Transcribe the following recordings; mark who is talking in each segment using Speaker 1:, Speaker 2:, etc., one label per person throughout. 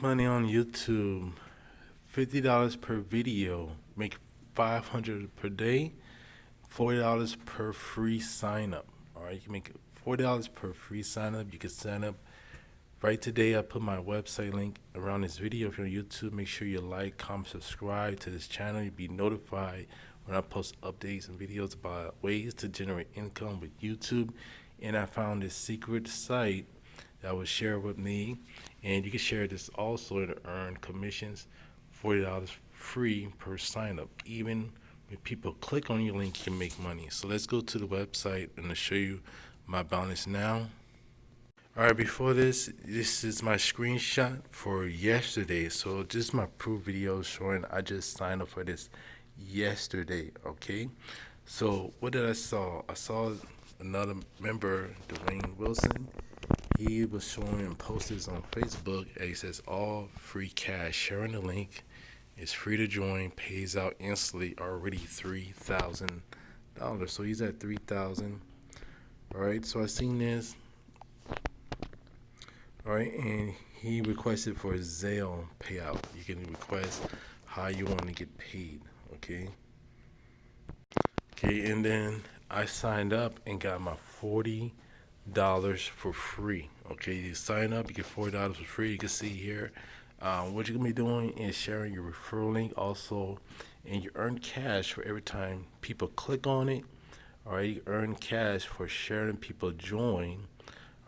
Speaker 1: Money on YouTube, $50 per video, make 500 per day, $40 per free sign up. All right, you can make $40 per free sign up. You can sign up right today. I put my website link around this video. If you're on YouTube, make sure you like, comment, subscribe to this channel. You'll be notified when I post updates and videos about ways to generate income with YouTube. And I found this secret site that was shared with me, and you can share this also to earn commissions, $40 free per sign up. Even when people click on your link, you can make money. So let's go to the website and I'll show you my balance now. All right, before this is my screenshot for yesterday. So just my proof video showing I just signed up for this yesterday. Okay, so what did I saw? I saw another member, Dwayne Wilson. He was showing posters on Facebook, and he says all free cash. Sharing the link is free to join, pays out instantly. Already $3,000. So he's at 3,000. All right. So I seen this. All right, and he requested for a Zelle payout. You can request how you want to get paid. Okay. Okay, and then I signed up and got my $40 for free. Okay, you sign up, you get $40 for free. You can see here. What you're gonna be doing is sharing your referral link also, and you earn cash for every time people click on it. All right, you earn cash for sharing people join.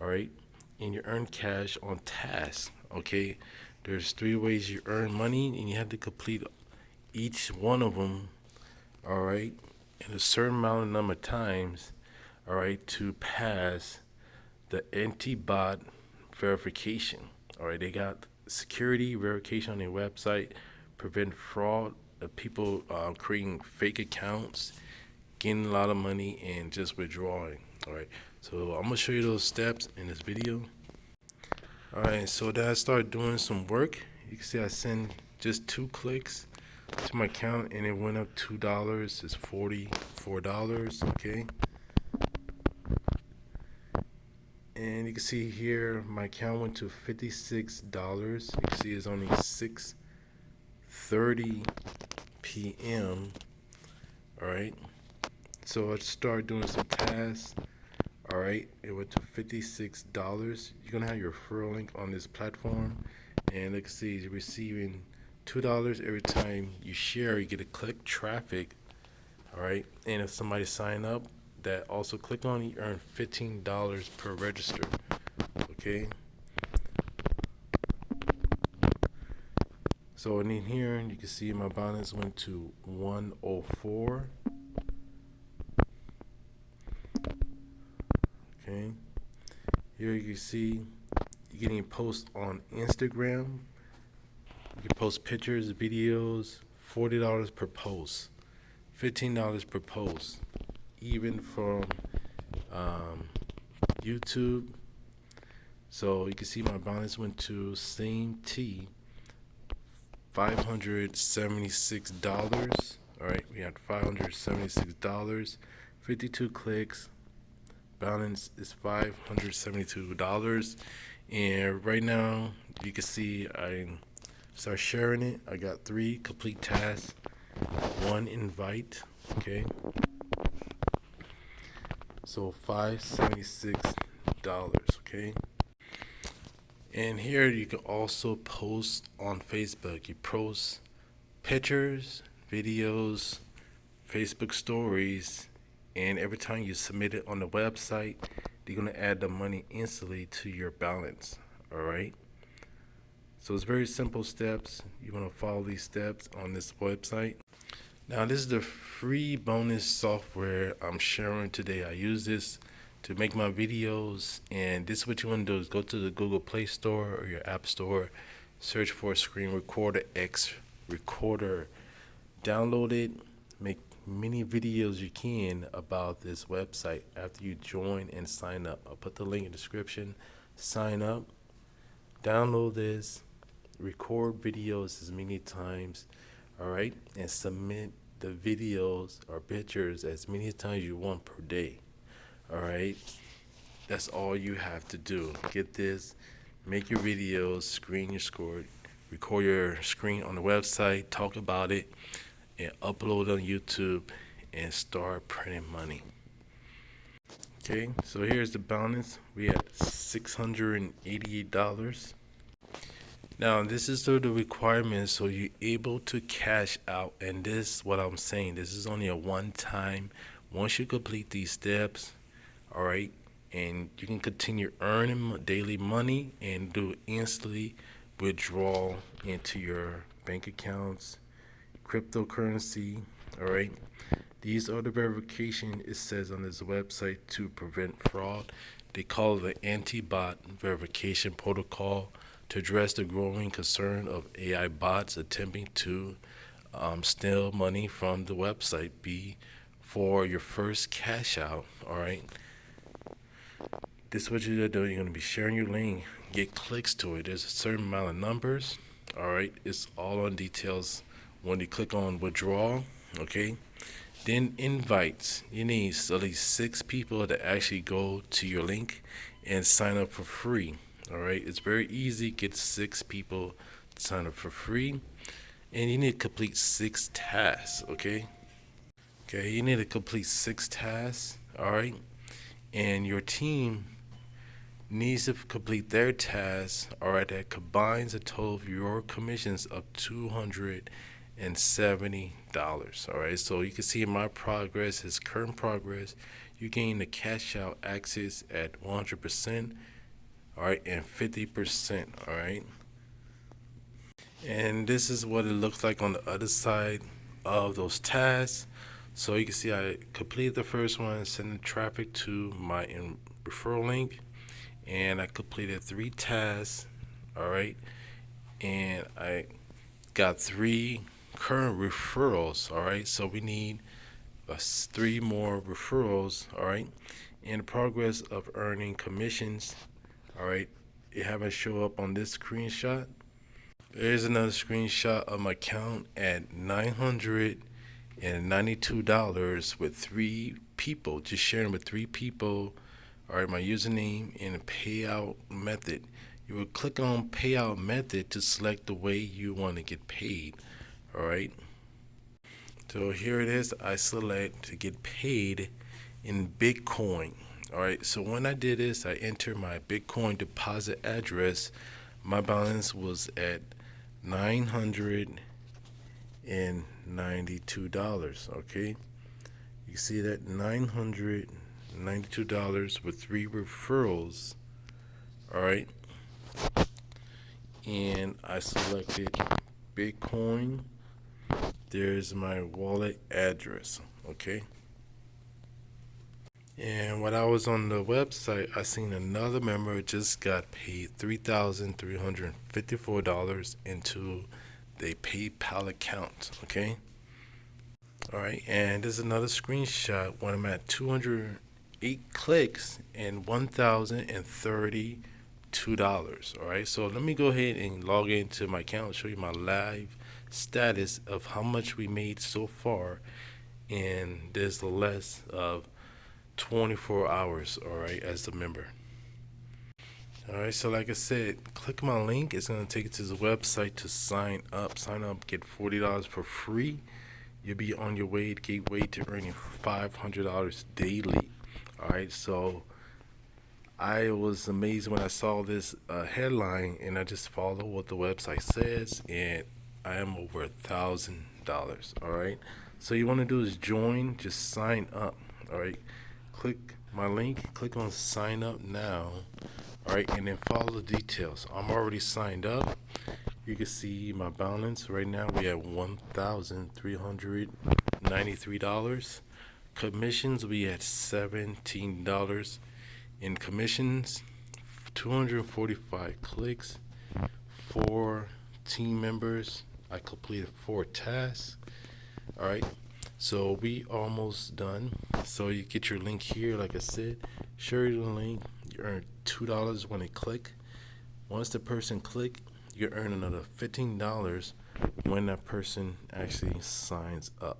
Speaker 1: All right, and you earn cash on tasks. Okay, there's 3 ways you earn money, and you have to complete each one of them. All right, in a certain amount of number of times. All right, to pass the anti-bot verification. All right, they got security verification on their website, prevent fraud of people creating fake accounts, getting a lot of money, and just withdrawing. All right, so I'm gonna show you those steps in this video. All right, so then I started doing some work. You can see I sent just 2 clicks to my account, and it went up $2. It's $44. Okay. And you can see here my account went to $56. You can see it's only 6:30 p.m. All right. So I started doing some tasks. All right. It went to $56. You're gonna have your referral link on this platform, and you can see you're receiving $2 every time you share. You get a click traffic. All right. And if somebody sign up that also click on it, you earn $15 per register. Okay. So in here, you can see my balance went to 104. Okay. Here you can see you're getting posts on Instagram. You can post pictures, videos, $40 per post, $15 per post, even from YouTube. So you can see my balance went to same T, $576. All right, we had $576, 52 clicks. Balance is $572. And right now, you can see I start sharing it. I got 3 complete tasks, 1 invite. Okay. So $576. Okay. And here you can also post on Facebook. You post pictures, videos, Facebook stories, and every time you submit it on the website, they're going to add the money instantly to your balance. All right. So it's very simple steps. You want to follow these steps on this website. Now this is the free bonus software I'm sharing today. I use this to make my videos, and this is what you want to do is go to the Google Play Store or your App Store, search for Screen Recorder X Recorder, download it, make many videos you can about this website after you join and sign up. I'll put the link in the description. Sign up, download this, record videos as many times, all right, and submit the videos or pictures as many times you want per day. All right, that's all you have to do. Get this, make your videos, screen your score, record your screen on the website, talk about it, and upload on YouTube and start printing money. Okay, so here's the balance. We had $688. Now, this is the requirement, so you're able to cash out. And this, what I'm saying, this is only a one time. Once you complete these steps, all right, and you can continue earning daily money and do instantly withdrawal into your bank accounts, cryptocurrency, all right. These are the verification it says on this website to prevent fraud. They call it the anti-bot verification protocol to address the growing concern of AI bots attempting to steal money from the website. For your first cash out, all right. This is what you're gonna do. You're gonna be sharing your link, get clicks to it. There's a certain amount of numbers, all right. It's all on details when you click on withdrawal, okay. Then invites. You need at least 6 people to actually go to your link and sign up for free. All right, it's very easy. Get 6 people to sign up for free, and you need to complete 6 tasks. Okay, you need to complete 6 tasks. All right, and your team needs to complete their tasks. All right, that combines a total of your commissions of $270. All right, so you can see my progress, his current progress. You gain the cash out access at 100%, all right, and 50%, all right. And this is what it looks like on the other side of those tasks. So you can see I completed the first one, sending traffic to my referral link, and I completed 3 tasks, all right, and I got 3 current referrals, all right. So we need 3 more referrals, all right. In the progress of earning commissions, all right. It haven't show up on this screenshot. There's another screenshot of my account at $992 with 3 people, just sharing with 3 people. All right, my username and a payout method. You will click on payout method to select the way you want to get paid. All right. So here it is. I select to get paid in Bitcoin. All right. So when I did this, I entered my Bitcoin deposit address. My balance was at $992. Okay. You see that $992 with 3 referrals. All right. And I selected Bitcoin. There's my wallet address. Okay. And when I was on the website, I seen another member just got paid $3,354 into the PayPal account. Okay. All right. And there's another screenshot when I'm at 208 clicks and $1,032. All right. So let me go ahead and log into my account and show you my live status of how much we made so far. And there's less of 24 hours, all right, as a member. All right, so like I said, click my link. It's going to take you to the website to sign up. Sign up, get $40 for free. You'll be on your way, gateway to earning $500 daily. All right, so I was amazed when I saw this headline, and I just followed what the website says, and I am over $1,000. All right, so you want to do is join, just sign up. All right, click my link, click on sign up now. All right, and then follow the details. I'm already signed up. You can see my balance right now. We have $1,393. Commissions, we had $17 in commissions. 245 clicks. 4 team members. I completed 4 tasks. All right. So we almost done. So you get your link here, like I said, share the link. You earn $2 when they click. Once the person click, you earn another $15 when that person actually signs up.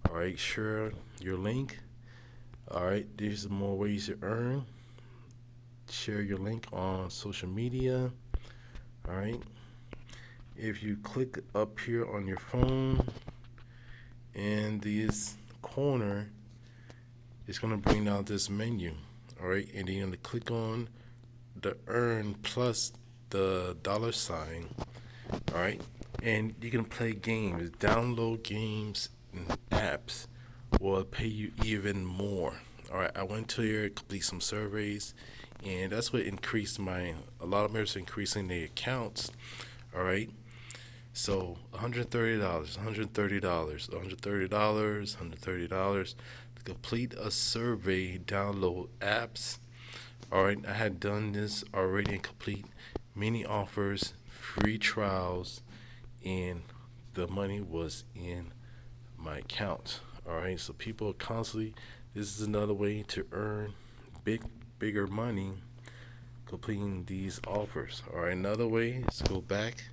Speaker 1: All right, share your link. All right, there's more ways to earn. share your link on social media. All right. If you click up here on your phone in this corner, it's going to bring down this menu. All right. And then you're going to click on the earn plus the dollar sign. All right. And you can play games, download games and apps will pay you even more. All right. I went to here, complete some surveys, and that's what increased a lot of members increasing their accounts. All right. So $130, $130, $130, $130 to complete a survey, download apps. All right, I had done this already and complete many offers, free trials, and the money was in my account. All right, so people are constantly, this is another way to earn bigger money completing these offers. All right, another way is to go back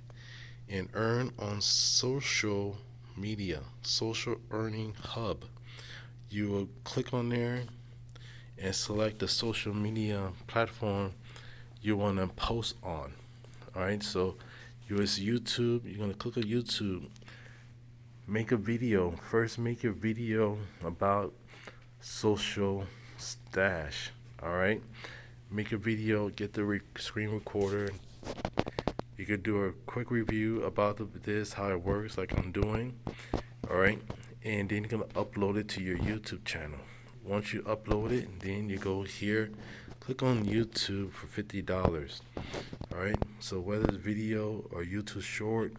Speaker 1: and earn on social media, social earning hub. You will click on there and select the social media platform you want to post on. All right, so it's YouTube. You're going to click on YouTube, make a video. First, make your video about social stash. All right, make a video, get the screen recorder. You could do a quick review about this, how it works, like I'm doing. All right, and then you're going to upload it to your YouTube channel. Once you upload it, then you go here, click on YouTube for $50. All right, so whether it's video or YouTube short,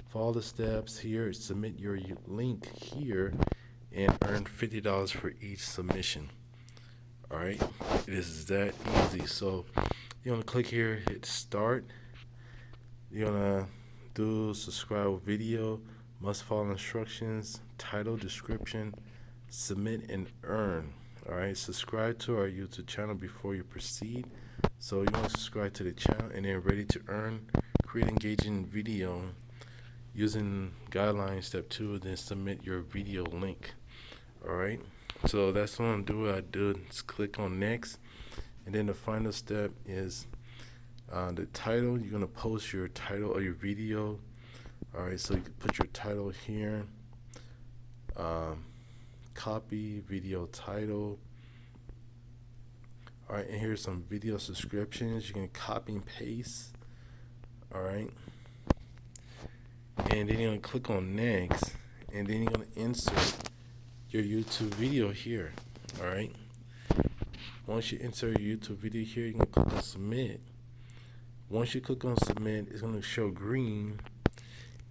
Speaker 1: follow the steps here, submit your link here, and earn $50 for each submission. All right, it is that easy. So you're gonna click here, hit start. You're gonna do subscribe video, must follow instructions, title, description, submit and earn. All right, subscribe to our YouTube channel before you proceed. So you want to subscribe to the channel and then ready to earn, create engaging video using guidelines step 2, then submit your video link. All right, so that's what I'm doing. I do is click on next, and then the final step is the title. You're gonna post your title of your video. All right, so you can put your title here. Copy video title. All right, and here's some video subscriptions. You can copy and paste. All right, and then you're gonna click on next, and then you're gonna insert your YouTube video here. All right, once you insert your YouTube video here, you can click on submit. Once you click on submit, it's gonna show green,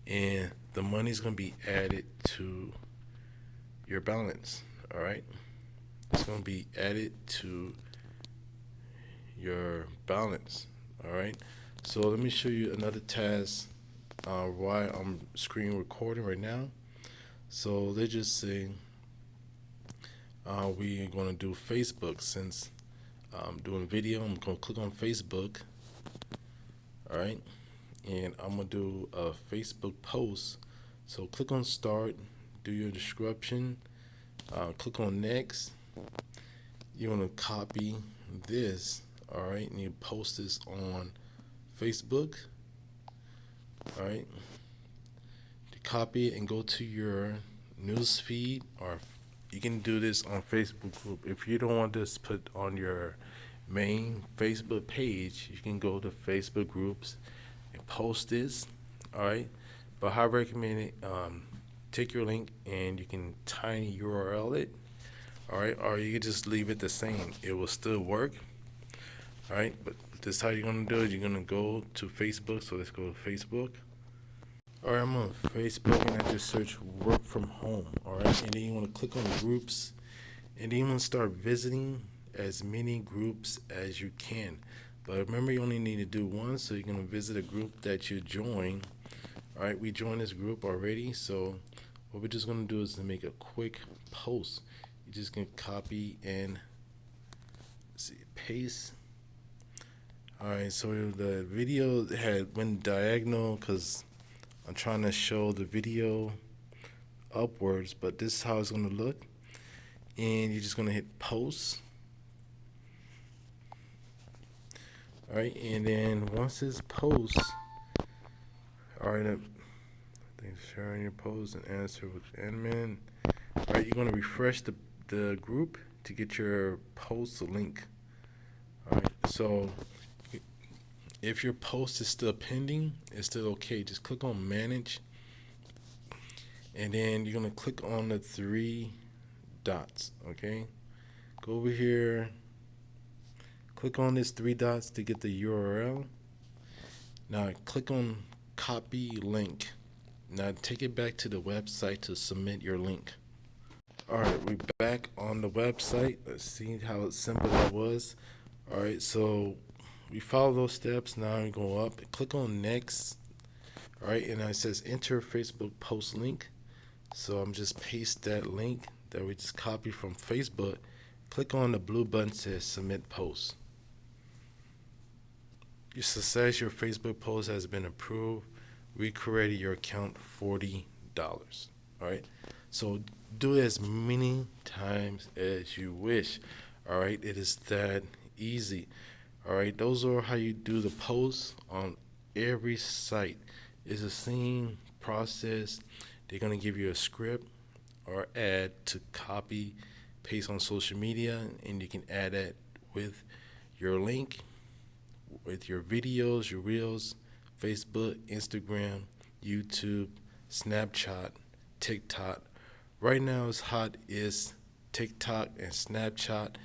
Speaker 1: and the money's gonna be added to your balance. All right, it's going to be added to your balance. All right, so let me show you another task why I'm screen recording right now. So let's just say we're going to do Facebook. Since I'm doing video, I'm going to click on Facebook. All right, and I'm going to do a Facebook post. So click on start, do your description, click on next. You want to copy this, all right, and you post this on Facebook. All right, to copy it and go to your news feed, or you can do this on Facebook group. If you don't want this put on your main Facebook page, you can go to Facebook groups and post this. All right, but I recommend it. Take your link and you can tiny URL it. All right, or you can just leave it the same. It will still work. All right, but this is how you're gonna do it. You're gonna go to Facebook. So let's go to Facebook. All right, I'm on Facebook and I just search work from home. All right, and then you want to click on groups, and then you want to start visiting as many groups as you can. But remember, you only need to do one, so you're gonna visit a group that you join. All right, we joined this group already, so what we're just gonna do is to make a quick post. You just can copy and paste. All right, so the video went diagonal because I'm trying to show the video upwards, but this is how it's gonna look. And you're just gonna hit post. All right, and then once this posts, all right, thanks for sharing your post and answer with admin. All right, you're gonna refresh the group to get your post link. All right, so if your post is still pending, it's still okay. Just click on manage, and then you're gonna click on the three dots. Okay, go over here, click on this three dots to get the URL. Now click on copy link. Now take it back to the website to submit your link. All right, we're back on the website. Let's see how simple that was. All right, so we follow those steps. Now we go up, click on next. All right, and now it says enter Facebook post link. So I'm just paste that link that we just copied from Facebook. Click on the blue button that says submit post. Your success, your Facebook post has been approved. We created your account $40. All right, so do it as many times as you wish. All right, it is that easy. All right, those are how you do the posts on every site. It's the same process. They're gonna give you a script or ad to copy, paste on social media, and you can add that with your link, with your videos, your reels, Facebook, Instagram, YouTube, Snapchat, TikTok. Right now, it's hot is TikTok and Snapchat.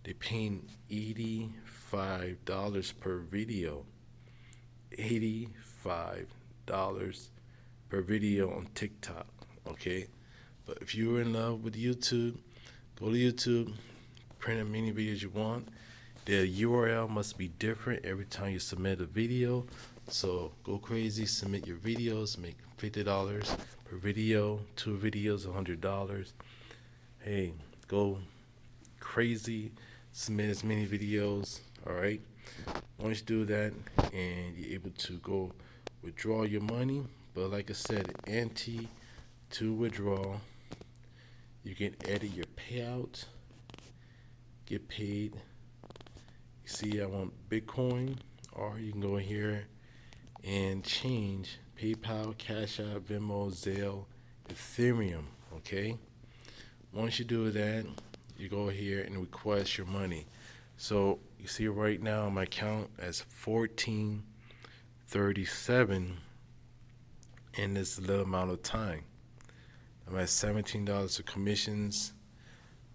Speaker 1: They're paying $85 per video. $85 per video on TikTok. Okay, but if you're in love with YouTube, go to YouTube, print as many videos you want. The URL must be different every time you submit a video. So go crazy, submit your videos, make $50 per video, 2 videos, $100. Hey, go crazy, submit as many videos. All right. Once you do that, and you're able to go withdraw your money, but like I said, anti to withdraw, you can edit your payout, get paid. You see, I want Bitcoin, or you can go in here and change PayPal, Cash App, Venmo, Zelle, Ethereum. Okay. Once you do that, you go here and request your money. So you see right now my account as 1437 in this little amount of time. I'm at $17 of commissions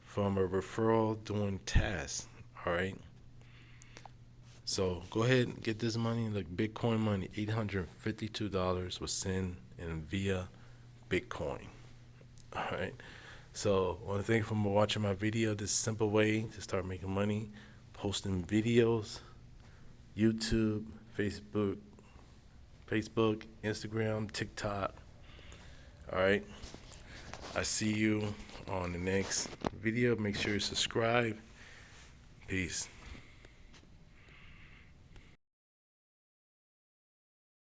Speaker 1: from a referral doing tasks. All right. So go ahead and get this money, like Bitcoin money. $852 was sent in via Bitcoin. All right. So I want to thank you for watching my video. This simple way to start making money, posting videos, YouTube, Facebook, Instagram, TikTok. All right. I see you on the next video. Make sure you subscribe. Peace.